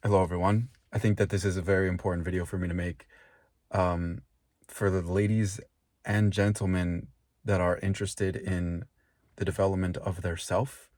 Hello, everyone. I think that this is a very important video for me to make um, for the ladies and gentlemen that are interested in the development of their self.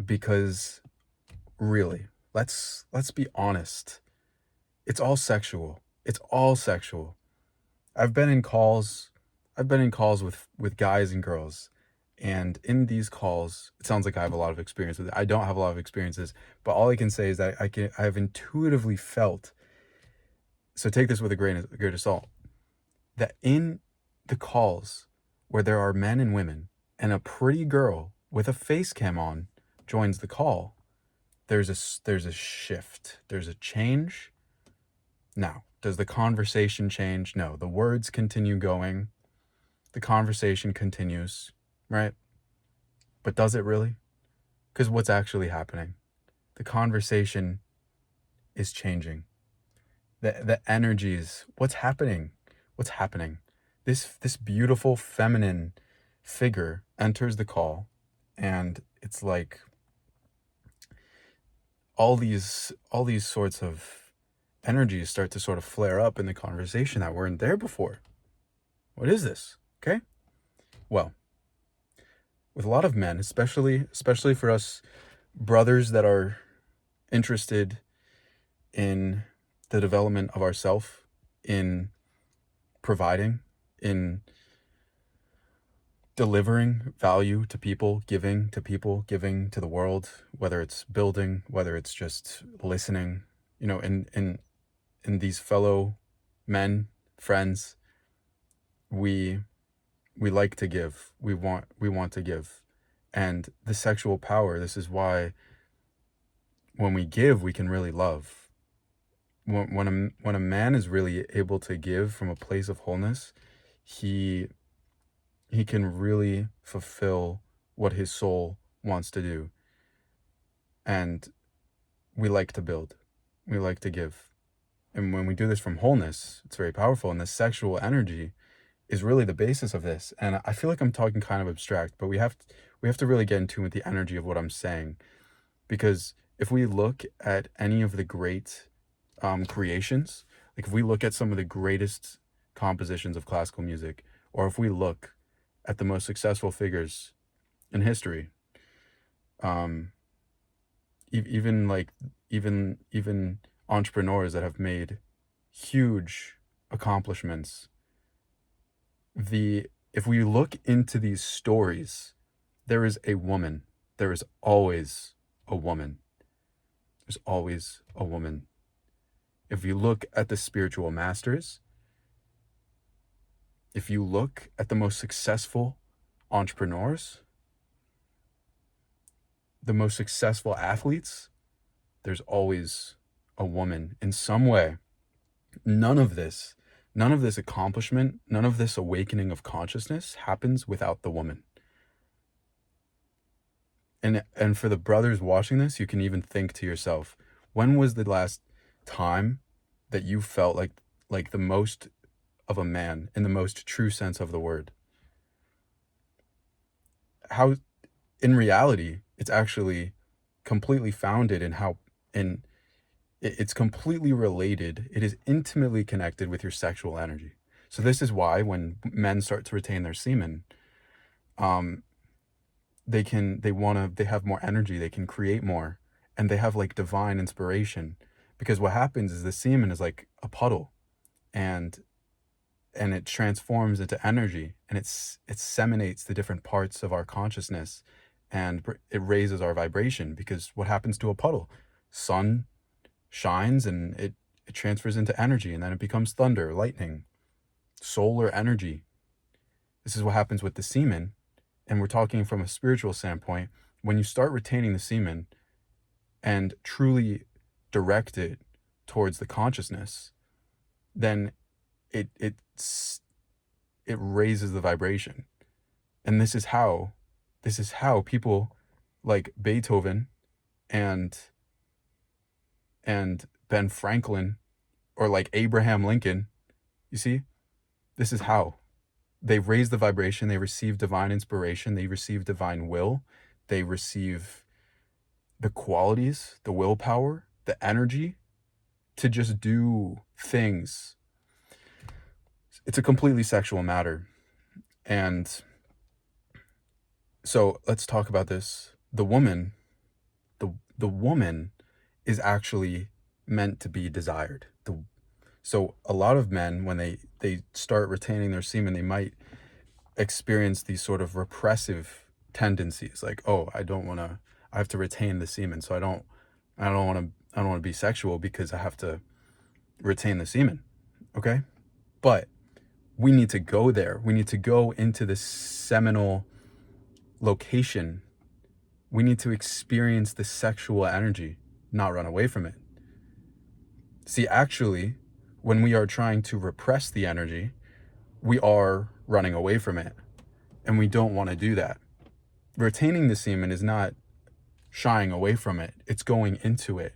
Because really, let's be honest. It's all sexual. It's all sexual. I've been in calls. I've been in calls with guys and girls, and in these calls, it sounds like I have a lot of experience with it. I don't have a lot of experiences, but all I can say is that I have intuitively felt. So take this with a grain of salt. That in the calls where there are men and women, and a pretty girl with a face cam on joins the call, there's a shift. There's a change. Now, does the conversation change? No. The words continue going. The conversation continues, right? But does it really? Because what's actually happening? The conversation is changing. The energies. What's happening? What's happening? This beautiful feminine figure enters the call, and it's like all these sorts of energies start to sort of flare up in the conversation that weren't there before. What is this? Okay? Well, with a lot of men, especially for us brothers that are interested in the development of ourself, in providing, in delivering value to people, giving to people, giving to the world, whether it's building, whether it's just listening, in these fellow men, friends, we like to give. We want to give. And the sexual power, this is why when we give, we can really love. When a man is really able to give from a place of wholeness, he can really fulfill what his soul wants to do. And we like to build. We like to give. And when we do this from wholeness, it's very powerful. And the sexual energy is really the basis of this. And I feel like I'm talking kind of abstract, but we have to really get in tune with the energy of what I'm saying. Because if we look at any of the great creations, like if we look at some of the greatest compositions of classical music, or if we look at the most successful figures in history, um, even entrepreneurs that have made huge accomplishments, if we look into these stories, there is a woman. There is always a woman. There's always a woman. If you look at the spiritual masters, if you look at the most successful entrepreneurs, the most successful athletes, there's always a woman in some way. None of this accomplishment, none of this awakening of consciousness happens without the woman. And for the brothers watching this, you can even think to yourself, when was the last time that you felt like the most of a man in the most true sense of the word? How, in reality, it's actually completely founded in it's completely related. It is intimately connected with your sexual energy. So this is why when men start to retain their semen, they have more energy, they can create more, and they have like divine inspiration. Because what happens is the semen is like a puddle, and it transforms into energy, and it seminates the different parts of our consciousness, and it raises our vibration. Because what happens to a puddle? Sun shines, and it transfers into energy, and then it becomes thunder, lightning, solar energy. This is what happens with the semen. And we're talking from a spiritual standpoint. When you start retaining the semen and truly direct it towards the consciousness, then it raises the vibration. And this is how people like Beethoven and Ben Franklin, or like Abraham Lincoln, you see, this is how they raise the vibration. They receive divine inspiration. They receive divine will. They receive the qualities, the willpower, the energy to just do things. It's a completely sexual matter. And so let's talk about this. The woman is actually meant to be desired. So a lot of men, when they start retaining their semen, they might experience these sort of repressive tendencies, like, oh, I have to retain the semen, so I don't want to be sexual because I have to retain the semen. Okay? But we need to go there. We need to go into the seminal location. We need to experience the sexual energy, not run away from it. See, actually, when we are trying to repress the energy, we are running away from it. And we don't want to do that. Retaining the semen is not shying away from it. It's going into it.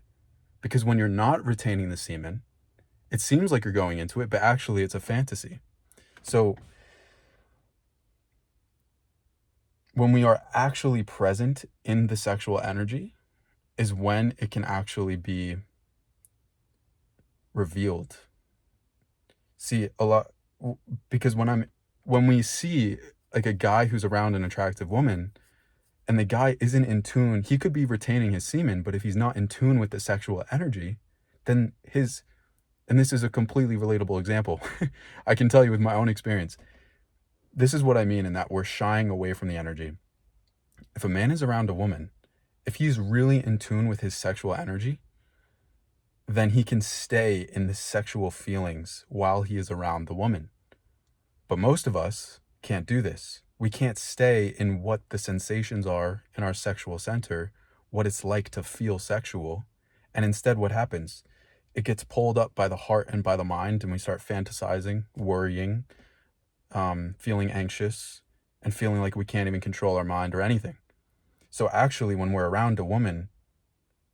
Because when you're not retaining the semen, it seems like you're going into it, but actually it's a fantasy. So when we are actually present in the sexual energy is when it can actually be revealed. See, a lot, because when we see like a guy who's around an attractive woman and the guy isn't in tune, he could be retaining his semen, but if he's not in tune with the sexual energy, then and this is a completely relatable example. I can tell you with my own experience. This is what I mean in that we're shying away from the energy. If a man is around a woman, if he's really in tune with his sexual energy, then he can stay in the sexual feelings while he is around the woman. But most of us can't do this. We can't stay in what the sensations are in our sexual center, what it's like to feel sexual. And instead, what happens? It gets pulled up by the heart and by the mind, and we start fantasizing, worrying, feeling anxious, and feeling like we can't even control our mind or anything. So actually, when we're around a woman,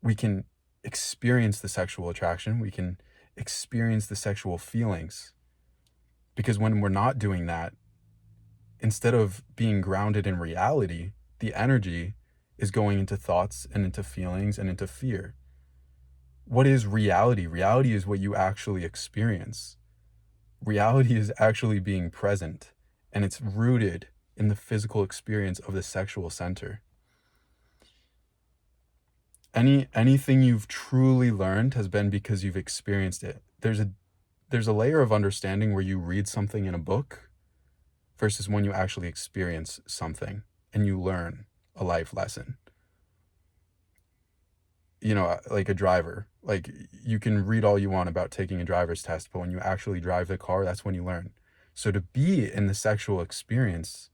we can experience the sexual attraction. We can experience the sexual feelings. Because when we're not doing that, instead of being grounded in reality, the energy is going into thoughts and into feelings and into fear. What is reality? Reality is what you actually experience. Reality is actually being present, and it's rooted in the physical experience of the sexual center. Anything you've truly learned has been because you've experienced it. There's a layer of understanding where you read something in a book versus when you actually experience something and you learn a life lesson. You know, like a driver, like you can read all you want about taking a driver's test, but when you actually drive the car, that's when you learn. So to be in the sexual experience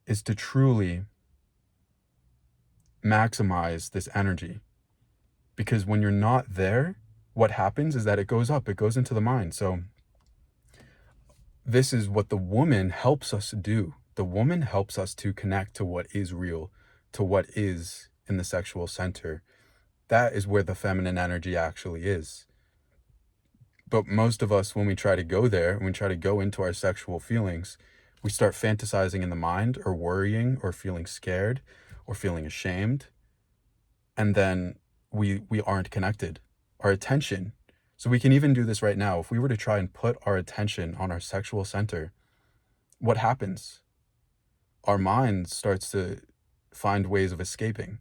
is to truly maximize this energy. Because when you're not there, what happens is that it goes up, it goes into the mind. So this is what the woman helps us do. The woman helps us to connect to what is real, to what is in the sexual center. That is where the feminine energy actually is. But most of us, when we try to go there, when we try to go into our sexual feelings, we start fantasizing in the mind or worrying or feeling scared or feeling ashamed. And then we aren't connected. Our attention. So we can even do this right now. If we were to try and put our attention on our sexual center, what happens? Our mind starts to find ways of escaping.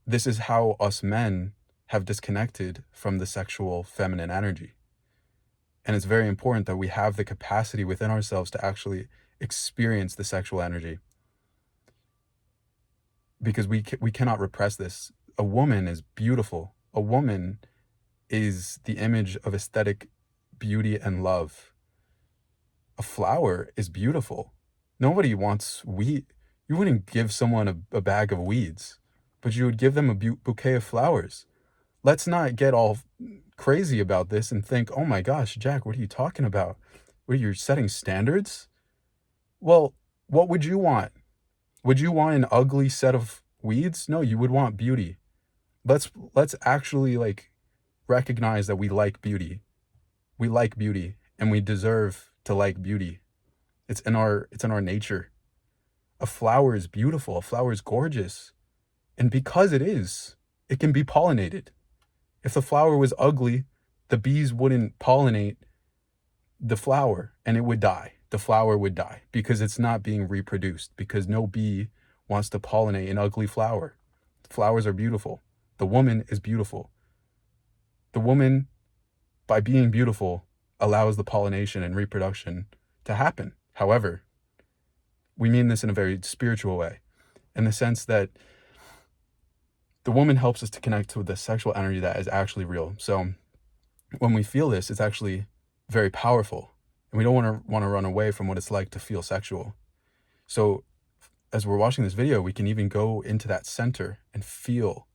This is how us men have disconnected from the sexual feminine energy. And it's very important that we have the capacity within ourselves to actually experience the sexual energy. Because we cannot repress this. A woman is beautiful. A woman is the image of aesthetic beauty and love. A flower is beautiful. Nobody wants weed. You wouldn't give someone a bag of weeds, but you would give them a bouquet of flowers. Let's not get all crazy about this and think, oh my gosh, Jack, what are you talking about? What, you're setting standards? Well, what would you want? Would you want an ugly set of weeds? No, you would want beauty. Let's actually like recognize that we like beauty. We like beauty and we deserve to like beauty. It's in our nature. A flower is beautiful. A flower is gorgeous. And because it is, it can be pollinated. If the flower was ugly, the bees wouldn't pollinate the flower and it would die. The flower would die because it's not being reproduced, because no bee wants to pollinate an ugly flower. Flowers are beautiful. The woman is beautiful. The woman, by being beautiful, allows the pollination and reproduction to happen. However, we mean this in a very spiritual way, in the sense that the woman helps us to connect to the sexual energy that is actually real. So when we feel this, it's actually very powerful, and we don't want to run away from what it's like to feel sexual. So as we're watching this video, we can even go into that center and feel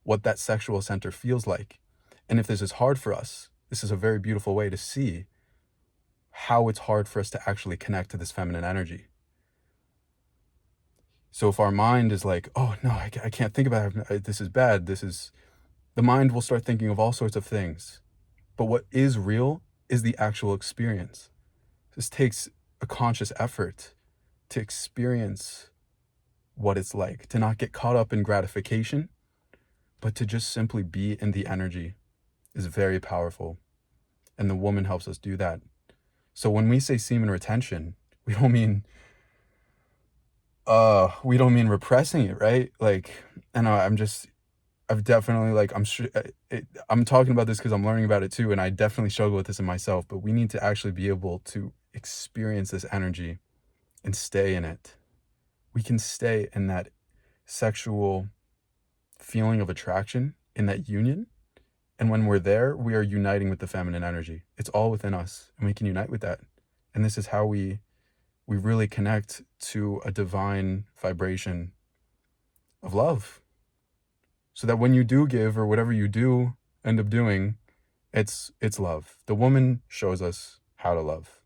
what that sexual center feels like. And if this is hard for us, this is a very beautiful way to see how it's hard for us to actually connect to this feminine energy. So if our mind is like, oh no, I can't think about it, this is bad, the mind will start thinking of all sorts of things. But what is real is the actual experience. This takes a conscious effort to experience what it's like, to not get caught up in gratification, but to just simply be in the energy is very powerful. And the woman helps us do that. So when we say semen retention, we don't mean repressing it, right? Like, I know I've definitely, like, I'm talking about this because I'm learning about it too, and I definitely struggle with this in myself, but we need to actually be able to experience this energy and stay in it. We can stay in that sexual feeling of attraction, in that union, and when we're there, we are uniting with the feminine energy. It's all within us, and we can unite with that. And this is how we really connect to a divine vibration of love. So that when you do give, or whatever you do end up doing, it's love. The woman shows us how to love.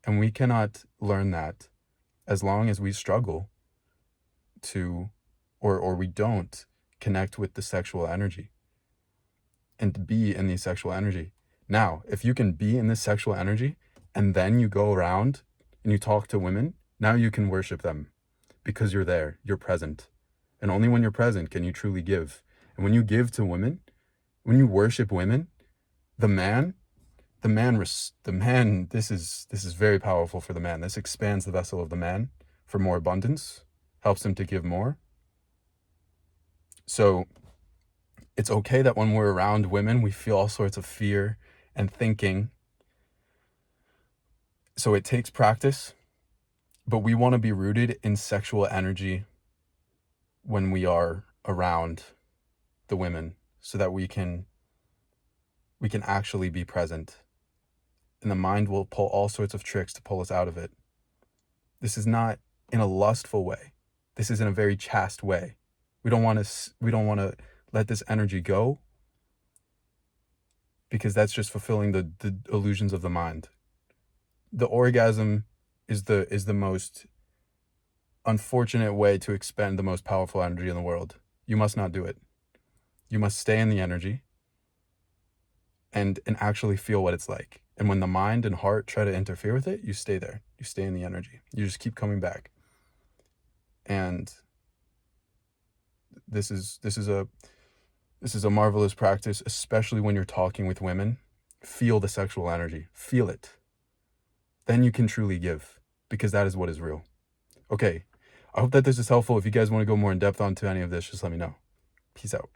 And we cannot learn that as long as we struggle to, or we don't connect with the sexual energy and to be in the sexual energy. Now, if you can be in this sexual energy and then you go around and you talk to women, now you can worship them because you're there, you're present. And only when you're present can you truly give. And when you give to women, when you worship women, the man, this is very powerful for the man. This expands the vessel of the man for more abundance, helps him to give more. So it's okay that when we're around women, we feel all sorts of fear and thinking. So it takes practice, but we want to be rooted in sexual energy when we are around the women, so that we can actually be present. And the mind will pull all sorts of tricks to pull us out of it. This is not in a lustful way. This is in a very chaste way. We don't want to let this energy go, because that's just fulfilling the illusions of the mind. The orgasm is the most unfortunate way to expend the most powerful energy in the world. You must not do it. You must stay in the energy and actually feel what it's like. And when the mind and heart try to interfere with it, you stay there. You stay in the energy. You just keep coming back. And this is a marvelous practice, especially when you're talking with women. Feel the sexual energy. Feel it. Then you can truly give, because that is what is real. Okay, I hope that this is helpful. If you guys want to go more in depth onto any of this, just let me know. Peace out.